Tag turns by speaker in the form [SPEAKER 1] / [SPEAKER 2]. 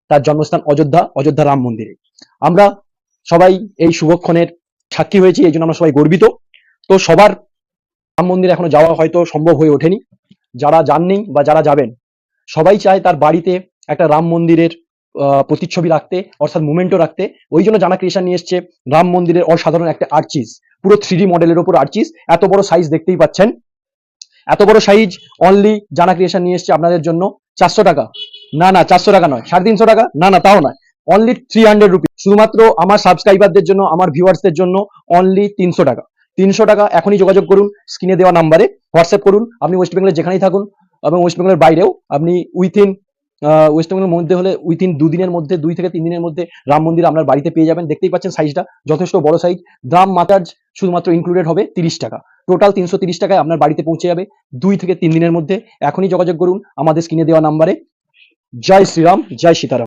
[SPEAKER 1] তার জন্মস্থান অযোধ্যা, অযোধ্যা রাম মন্দিরে। আমরা সবাই এই শুভক্ষণের সাক্ষী হয়েছি, এই জন্য আমরা সবাই গর্বিত। তো সবার রাম মন্দিরে এখনো যাওয়া হয়তো সম্ভব হয়ে ওঠেনি। যারা যাননি বা যারা যাবেন, সবাই চায় তার বাড়িতে একটা রাম মন্দিরের প্রতিচ্ছবি রাখতে, অর্থাৎ মুমেন্টো রাখতে। ওই জন্য জানা ক্রিয়েশন নিয়ে এসছে রাম মন্দিরের অসাধারণ একটা আর্চিস, পুরো 3D মডেলের উপর আর্চিস। এত বড় সাইজ দেখতেই পাচ্ছেন, এত বড় সাইজ অনলি জানা ক্রিয়েশন নিয়ে এসছে আপনাদের জন্য 400 টাকা। না না, 400 টাকা নয়, 350 টাকা, না না তাও নয়, অনলি 300 রুপিস। শুধুমাত্র আমার সাবস্ক্রাইবারদের জন্য, আমার ভিউয়ার্সদের জন্য অনলি 300 টাকা। 300 টাকা। এখনই যোগাযোগ করুন স্ক্রিনে দেওয়া নাম্বারে, হোয়াটসঅ্যাপ করুন। আপনি ওয়েস্ট বেঙ্গলের যেখানেই থাকুন এবং ওয়েস্ট বেঙ্গলের বাইরেও আপনি উইথিন ওয়েস্ট বেঙ্গলের মধ্যে হলে উইথিন 2 দিনের মধ্যে, 2 থেকে 3 দিনের মধ্যে রাম মন্দির আপনার বাড়িতে পেয়ে যাবেন। দেখতেই পাচ্ছেন সাইজটা যথেষ্ট বড় সাইজ। দাম মাত্র শুধুমাত্র ইনক্লুডেড হবে 30 টাকা। টোটাল 330 টাকায় আপনার বাড়িতে পৌঁছে যাবে 2 থেকে 3 দিনের মধ্যে। এখনই যোগাযোগ করুন আমাদের স্ক্রিনে দেওয়া নাম্বারে। জয় শ্রীরাম, জয় সীতারাম।